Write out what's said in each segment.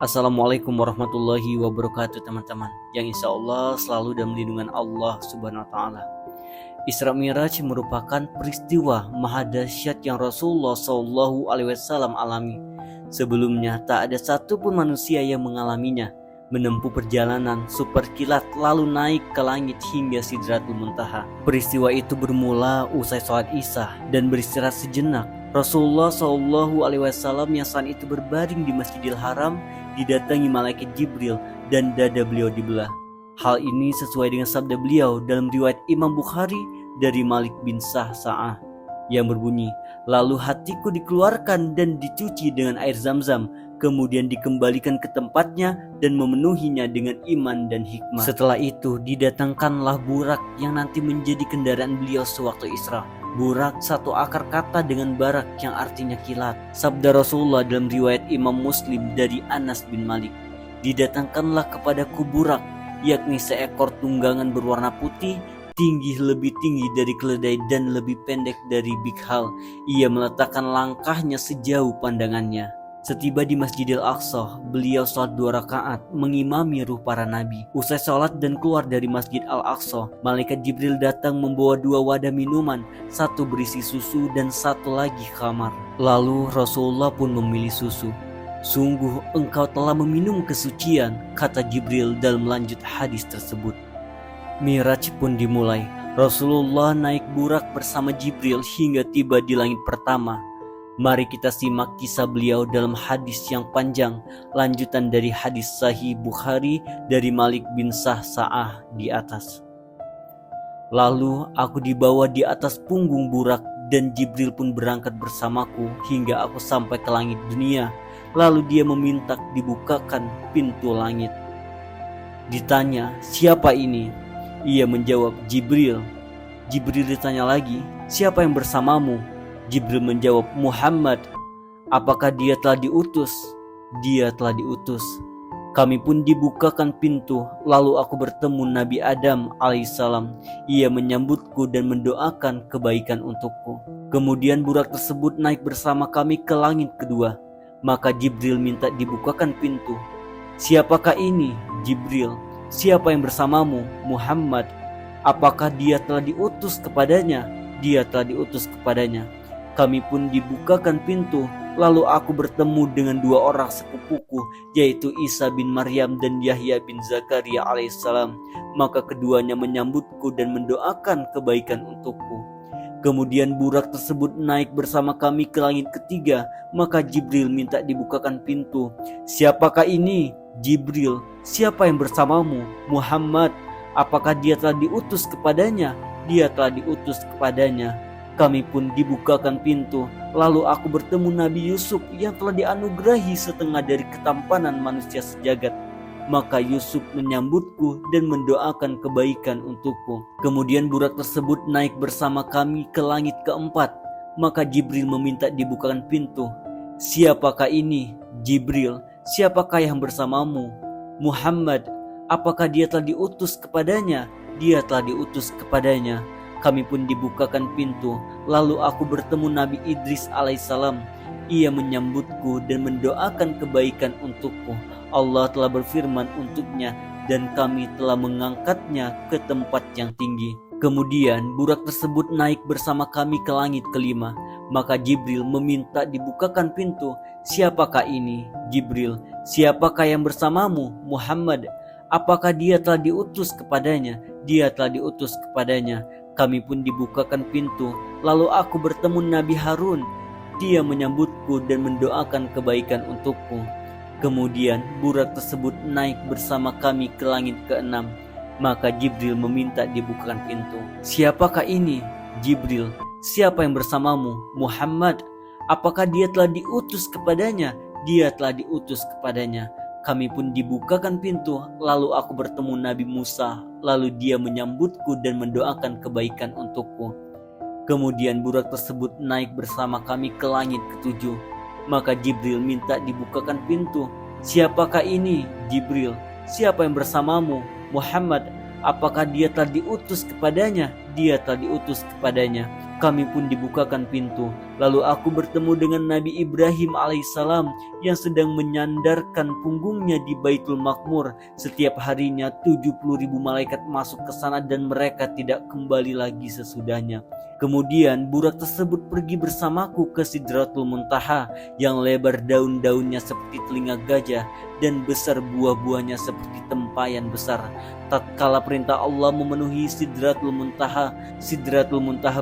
Assalamualaikum warahmatullahi wabarakatuh teman-teman, yang insya Allah selalu dalam lindungan Allah subhanahu wa ta'ala. Isra Mi'raj merupakan peristiwa maha dahsyat yang Rasulullah SAW alami. Sebelumnya tak ada satupun manusia yang mengalaminya, menempuh perjalanan super kilat lalu naik ke langit hingga Sidratul Muntaha. Peristiwa itu bermula usai sholat Isya dan beristirahat sejenak. Rasulullah SAW yang saat itu berbaring di Masjidil Haram didatangi malaikat Jibril dan dada beliau dibelah. Hal ini sesuai dengan sabda beliau dalam riwayat Imam Bukhari dari Malik bin Sa'sa'ah yang berbunyi, lalu hatiku dikeluarkan dan dicuci dengan air Zam-Zam, kemudian dikembalikan ke tempatnya dan memenuhinya dengan iman dan hikmah. Setelah itu didatangkanlah burak yang nanti menjadi kendaraan beliau sewaktu Isra. Burak satu akar kata dengan barak yang artinya kilat. Sabda Rasulullah dalam riwayat Imam Muslim dari Anas bin Malik, didatangkanlah kepadaku burak, yakni seekor tunggangan berwarna putih, tinggi lebih tinggi dari keledai dan lebih pendek dari bighal. Ia meletakkan langkahnya sejauh pandangannya. Setiba di Masjidil Aqsa, beliau sholat 2 rakaat mengimami ruh para nabi. Usai sholat dan keluar dari Masjid Al-Aqsa, malaikat Jibril datang membawa 2 wadah minuman, satu berisi susu dan satu lagi khamar. Lalu Rasulullah pun memilih susu. Sungguh engkau telah meminum kesucian, kata Jibril dalam lanjut hadis tersebut. Mi'raj pun dimulai. Rasulullah naik burak bersama Jibril hingga tiba di langit pertama. Mari kita simak kisah beliau dalam hadis yang panjang, lanjutan dari hadis Sahih Bukhari dari Malik bin Sa'sa'ah di atas. Lalu aku dibawa di atas punggung burak dan Jibril pun berangkat bersamaku hingga aku sampai ke langit dunia. Lalu dia meminta dibukakan pintu langit. Ditanya, siapa ini? Ia menjawab, Jibril. Jibril ditanya lagi, siapa yang bersamamu? Jibril menjawab, Muhammad. Apakah dia telah diutus? Dia telah diutus. Kami pun dibukakan pintu, lalu aku bertemu Nabi Adam alaihissalam. Ia menyambutku dan mendoakan kebaikan untukku. Kemudian burak tersebut naik bersama kami ke langit kedua. Maka Jibril minta dibukakan pintu. Siapakah ini? Jibril. Siapa yang bersamamu? Muhammad. Apakah dia telah diutus kepadanya? Dia telah diutus kepadanya. Kami pun dibukakan pintu, lalu aku bertemu dengan 2 orang sepupuku, yaitu Isa bin Maryam dan Yahya bin Zakaria alaihissalam. Maka keduanya menyambutku dan mendoakan kebaikan untukku. Kemudian burak tersebut naik bersama kami ke langit ketiga, maka Jibril minta dibukakan pintu. Siapakah ini? Jibril. Siapa yang bersamamu? Muhammad. Apakah dia telah diutus kepadanya? Dia telah diutus kepadanya. Kami pun dibukakan pintu, lalu aku bertemu Nabi Yusuf yang telah dianugerahi setengah dari ketampanan manusia sejagat. Maka Yusuf menyambutku dan mendoakan kebaikan untukku. Kemudian burak tersebut naik bersama kami ke langit keempat, maka Jibril meminta dibukakan pintu. Siapakah ini? Jibril. Siapakah yang bersamamu? Muhammad. Apakah dia telah diutus kepadanya? Dia telah diutus kepadanya. Kami pun dibukakan pintu, lalu aku bertemu Nabi Idris alaihissalam. Ia menyambutku dan mendoakan kebaikan untukku. Allah telah berfirman untuknya dan kami telah mengangkatnya ke tempat yang tinggi. Kemudian burak tersebut naik bersama kami ke langit kelima. Maka Jibril meminta dibukakan pintu. Siapakah ini? Jibril. Siapakah yang bersamamu? Muhammad. Apakah dia telah diutus kepadanya? Dia telah diutus kepadanya. Kami pun dibukakan pintu, lalu aku bertemu Nabi Harun. Dia menyambutku dan mendoakan kebaikan untukku. Kemudian burak tersebut naik bersama kami ke langit keenam. Maka Jibril meminta dibukakan pintu. Siapakah ini? Jibril. Siapa yang bersamamu? Muhammad. Apakah dia telah diutus kepadanya? Dia telah diutus kepadanya. Kami pun dibukakan pintu, lalu aku bertemu Nabi Musa. Lalu dia menyambutku dan mendoakan kebaikan untukku. Kemudian burak tersebut naik bersama kami ke langit ketujuh. Maka Jibril minta dibukakan pintu. Siapakah ini? Jibril. Siapa yang bersamamu? Muhammad. Apakah dia telah diutus kepadanya? Dia telah diutus kepadanya. Kami pun dibukakan pintu, Lalu aku bertemu dengan Nabi Ibrahim alaihissalam yang sedang menyandarkan punggungnya di Baitul Makmur. Setiap harinya 70.000 malaikat masuk ke sana dan mereka tidak kembali lagi sesudahnya. Kemudian burak tersebut pergi bersamaku ke Sidratul Muntaha yang lebar daun-daunnya seperti telinga gajah dan besar buah-buahnya seperti tempayan besar. Tatkala perintah Allah memenuhi Sidratul Muntaha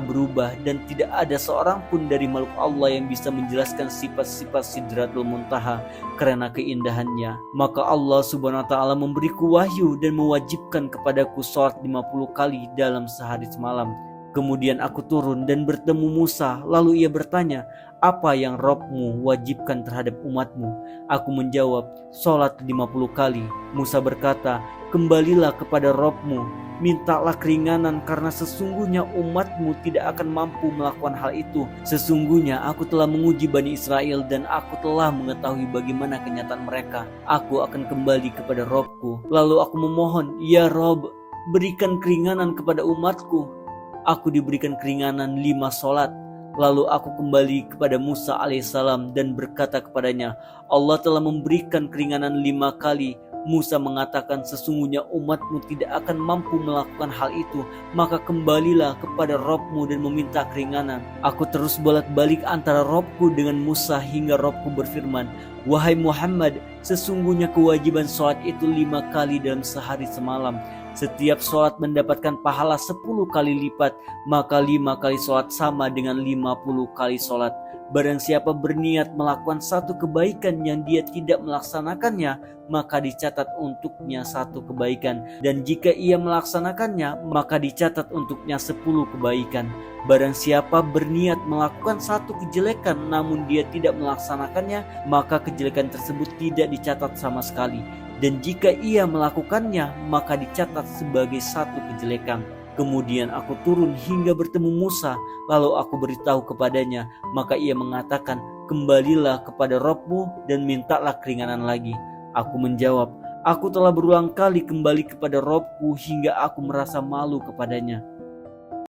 berubah dan tidak ada seorang pun dari makhluk Allah yang bisa menjelaskan sifat-sifat Sidratul Muntaha karena keindahannya. Maka Allah Subhanahu wa taala memberiku wahyu dan mewajibkan kepadaku sholat 50 kali dalam sehari semalam. Kemudian aku turun dan bertemu Musa. Lalu ia bertanya, apa yang Rabbmu wajibkan terhadap umatmu? Aku menjawab, sholat 50 kali. Musa berkata, kembalilah kepada Rabbmu, mintalah keringanan karena sesungguhnya umatmu tidak akan mampu melakukan hal itu. Sesungguhnya aku telah menguji Bani Israel dan aku telah mengetahui bagaimana kenyataan mereka. Aku akan kembali kepada Rabbku. Lalu aku memohon, ya Rabb, berikan keringanan kepada umatku. Aku diberikan keringanan 5 sholat. Lalu aku kembali kepada Musa alaihissalam dan berkata kepadanya, Allah telah memberikan keringanan 5 kali. Musa mengatakan, sesungguhnya umatmu tidak akan mampu melakukan hal itu, maka kembalilah kepada Rabbmu dan meminta keringanan. Aku terus bolak-balik antara Rabbku dengan Musa hingga Rabbku berfirman, wahai Muhammad, sesungguhnya kewajiban sholat itu 5 kali dalam sehari semalam. Setiap sholat mendapatkan pahala 10 kali lipat, maka 5 kali sholat sama dengan 50 kali sholat. Barang siapa berniat melakukan satu kebaikan yang dia tidak melaksanakannya, maka dicatat untuknya 1 kebaikan. Dan jika ia melaksanakannya, maka dicatat untuknya 10 kebaikan. Barang siapa berniat melakukan satu kejelekan namun dia tidak melaksanakannya, maka kejelekan tersebut tidak dicatat sama sekali. Dan jika ia melakukannya, maka dicatat sebagai 1 kejelekan. Kemudian aku turun hingga bertemu Musa, lalu aku beritahu kepadanya, maka ia mengatakan, kembalilah kepada Rabbmu dan mintalah keringanan lagi. Aku menjawab, aku telah berulang kali kembali kepada Rabbku hingga aku merasa malu kepadanya.